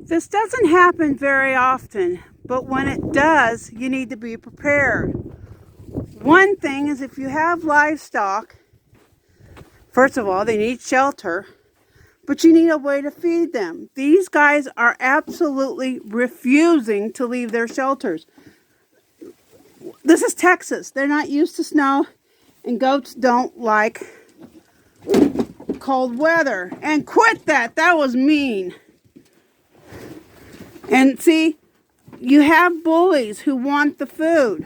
This doesn't happen very often, but when it does, you need to be prepared. One thing is, if you have livestock, first of all, they need shelter, but you need a way to feed them. These guys are absolutely refusing to leave their shelters. This is Texas. They're not used to snow, and goats don't like cold weather. And quit that. That was mean. And see, you have bullies who want the food.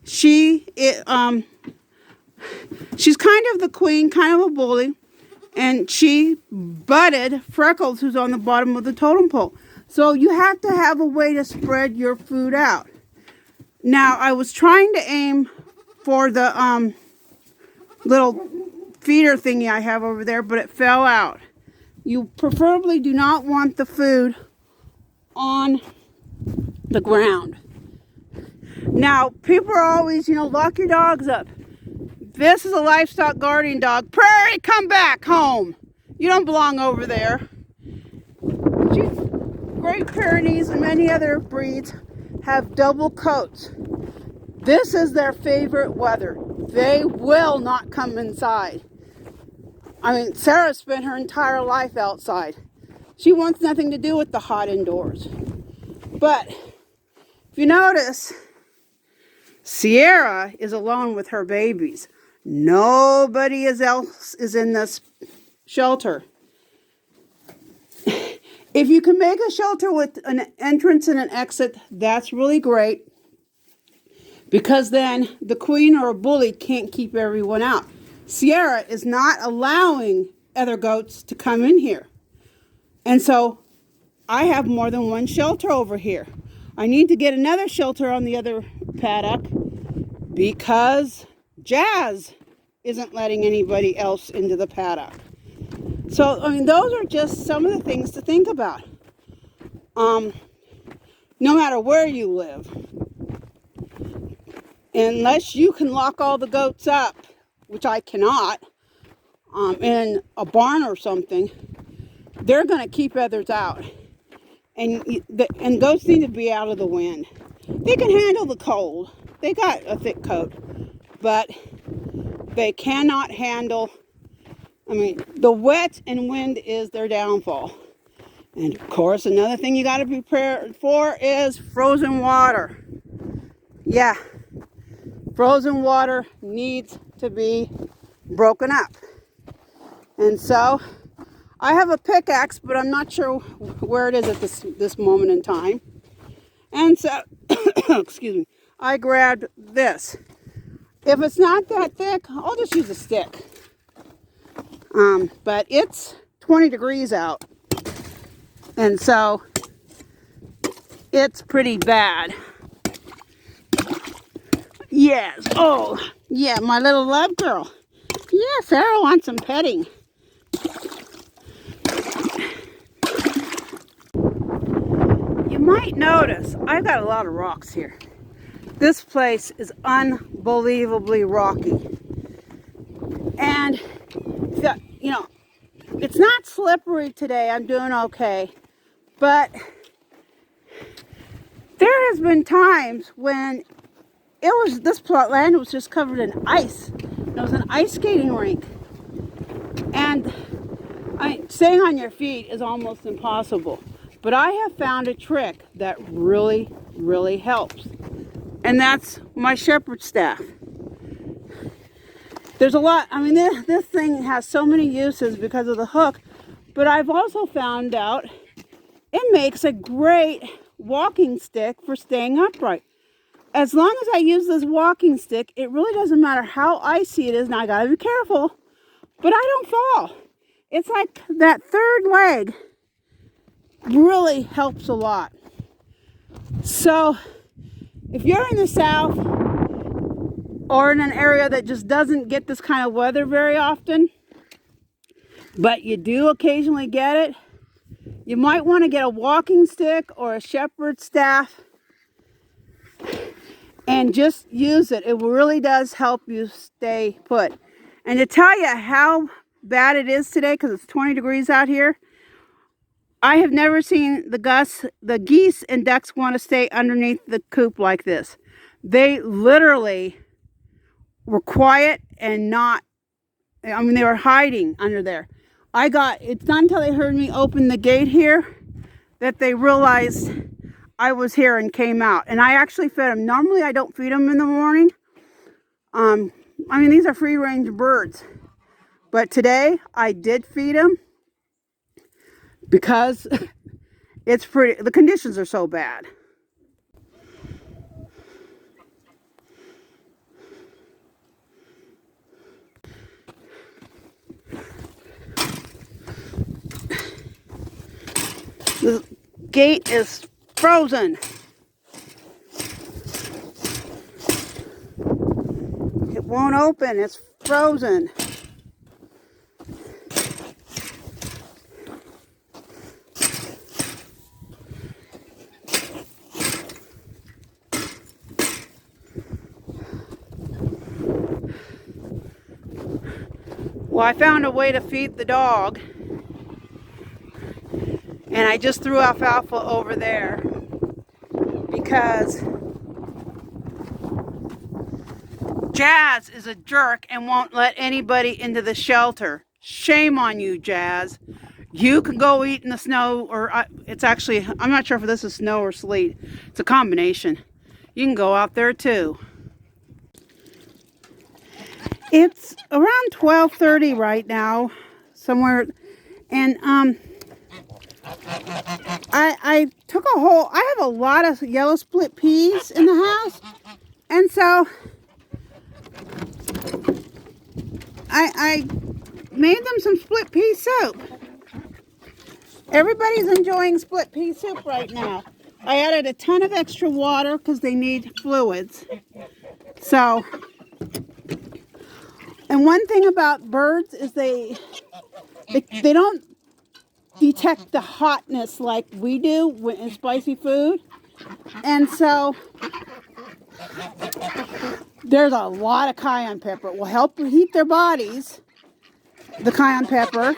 She's kind of the queen, kind of a bully, and she butted Freckles, who's on the bottom of the totem pole. So you have to have a way to spread your food out. Now, I was trying to aim for the little feeder thingy I have over there, but it fell out. You preferably do not want the food on the ground. Now, people are always, lock your dogs up. This is a livestock guardian dog. Prairie, come back home. You don't belong over there. Great Pyrenees and many other breeds have double coats. This is their favorite weather. They will not come inside. I mean, Sarah spent her entire life outside. She wants nothing to do with the hot indoors. But if you notice, Sierra is alone with her babies. Nobody else is in this shelter. If you can make a shelter with an entrance and an exit, that's really great. Because then the queen or a bully can't keep everyone out. Sierra is not allowing other goats to come in here. And so I have more than one shelter over here. I need to get another shelter on the other paddock because Jazz isn't letting anybody else into the paddock. So, those are just some of the things to think about. No matter where you live, unless you can lock all the goats up, which I cannot, in a barn or something, they're going to keep others out. And goats need to be out of the wind. They can handle the cold. They got a thick coat, but they cannot handle, the wet and wind is their downfall. And of course, another thing you got to be prepared for is frozen water. Yeah, frozen water needs to be broken up. And so I have a pickaxe, but I'm not sure where it is at this moment in time. And so, excuse me, I grabbed this. If it's not that thick, I'll just use a stick. But it's 20 degrees out. And so it's pretty bad. Yes. Oh, yeah, my little love girl. Yeah, Sarah wants some petting. You might notice I've got a lot of rocks here. This place is unbelievably rocky. And, it's not slippery today. I'm doing okay. But there has been times when this plot land was just covered in ice. It was an ice skating rink. And staying on your feet is almost impossible. But I have found a trick that really, really helps. And that's my shepherd's staff. There's a lot, this thing has so many uses because of the hook. But I've also found out it makes a great walking stick for staying upright. As long as I use this walking stick, it really doesn't matter how icy it is. Now I gotta be careful, but I don't fall. It's like that third leg really helps a lot. So if you're in the South or in an area that just doesn't get this kind of weather very often, but you do occasionally get it, you might want to get a walking stick or a shepherd's staff and just use it. It really does help you stay put. And to tell you how bad it is today, because it's 20 degrees out here, I have never seen the geese and ducks want to stay underneath the coop like this. They literally were quiet and not, I mean, they were hiding under there. It's not until they heard me open the gate here that they realized I was here and came out. And I actually fed them. Normally I don't feed them in the morning. I mean, these are free range birds. But today I did feed them because the conditions are so bad. The gate is frozen. It won't open, it's frozen. Well, I found a way to feed the dog. And I just threw alfalfa over there because Jazz is a jerk and won't let anybody into the shelter. Shame on you, Jazz. You can go eat in the snow, or it's actually, I'm not sure if this is snow or sleet. It's a combination. You can go out there too. It's around 12:30 right now, somewhere, and I took I have a lot of yellow split peas in the house, and so I made them some split pea soup. Everybody's enjoying split pea soup right now. I added a ton of extra water because they need fluids. So, and one thing about birds is they don't detect the hotness like we do in spicy food. And so there's a lot of cayenne pepper. It will help heat their bodies, the cayenne pepper,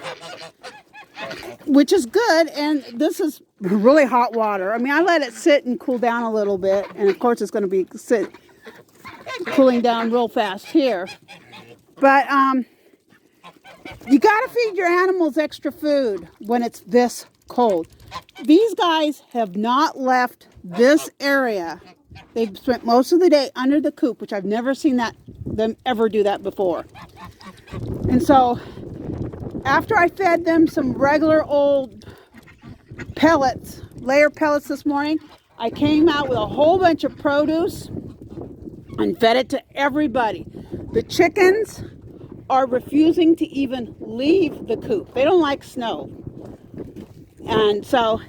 which is good. And this is really hot water. I mean, I let it sit and cool down a little bit. And of course, it's going to be cooling down real fast here. But you got to feed your animals extra food when it's this cold. These guys have not left this area. They've spent most of the day under the coop, which I've never seen them ever do that before. And so after I fed them some regular old pellets, layer pellets this morning, I came out with a whole bunch of produce and fed it to everybody. The chickens are refusing to even leave the coop. They don't like snow. And so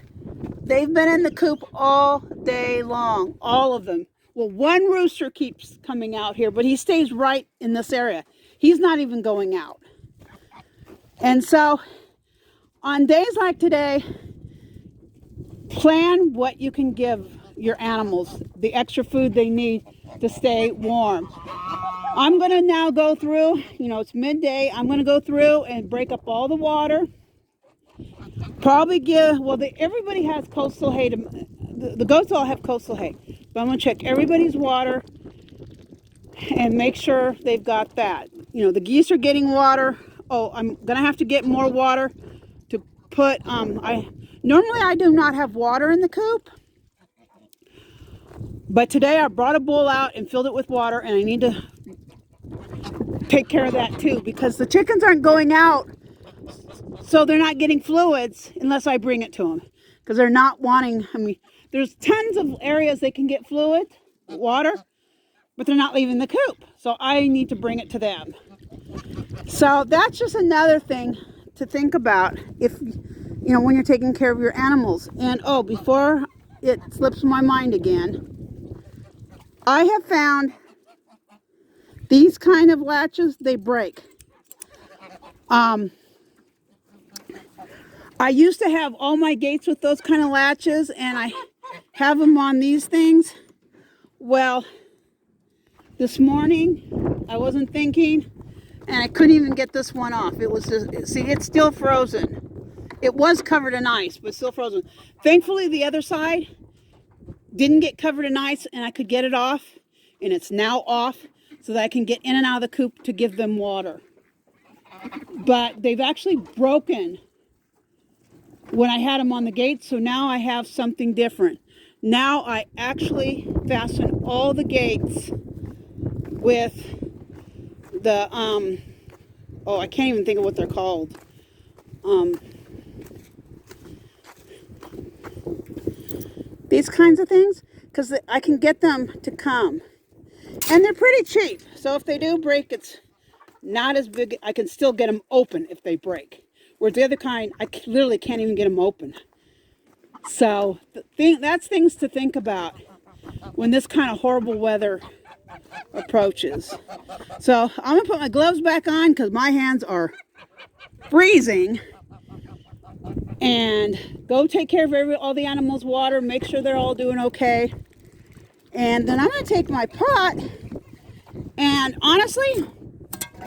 they've been in the coop all day long, all of them. Well, one rooster keeps coming out here, but he stays right in this area. He's not even going out. And so on days like today, plan what you can give your animals, the extra food they need to stay warm. I'm going to now go through, it's midday. I'm going to go through and break up all the water. Probably everybody has coastal hay. The goats all have coastal hay. But I'm going to check everybody's water and make sure they've got that. The geese are getting water. Oh, I'm going to have to get more water to put, normally I do not have water in the coop. But today I brought a bowl out and filled it with water, and I need to take care of that too, because the chickens aren't going out, so they're not getting fluids unless I bring it to them, because they're not wanting, there's tons of areas they can get water, but they're not leaving the coop, so I need to bring it to them. So that's just another thing to think about when you're taking care of your animals. And before it slips my mind again, I have found these kind of latches, they break. I used to have all my gates with those kind of latches, and I have them on these things. Well, this morning I wasn't thinking, and I couldn't even get this one off. It was just, see, it's still frozen. It was covered in ice, but still frozen. Thankfully, the other side didn't get covered in ice, and I could get it off, and it's now off, so that I can get in and out of the coop to give them water. But they've actually broken when I had them on the gate, so now I have something different. Now I actually fasten all the gates with the, oh, I can't even think of what they're called. These kinds of things, because I can get them to come. And they're pretty cheap, so if they do break, it's not as big. I can still get them open if they break. Whereas the other kind, I literally can't even get them open. So that's things to think about when this kind of horrible weather approaches. So I'm going to put my gloves back on because my hands are freezing. And go take care of all the animals' water. Make sure they're all doing okay. And then I'm going to take my pot. And honestly,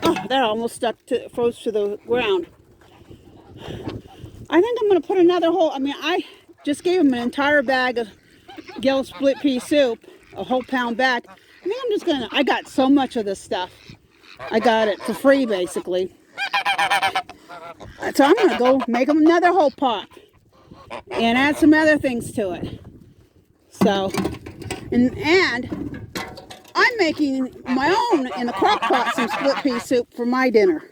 oh, that almost froze to the ground. I think I'm going to put another whole, I just gave them an entire bag of yellow split pea soup, a whole pound bag. I think I'm just going to, I got so much of this stuff. I got it for free, basically. So I'm going to go make them another whole pot and add some other things to it. So, and I'm making my own in the crock pot some split pea soup for my dinner.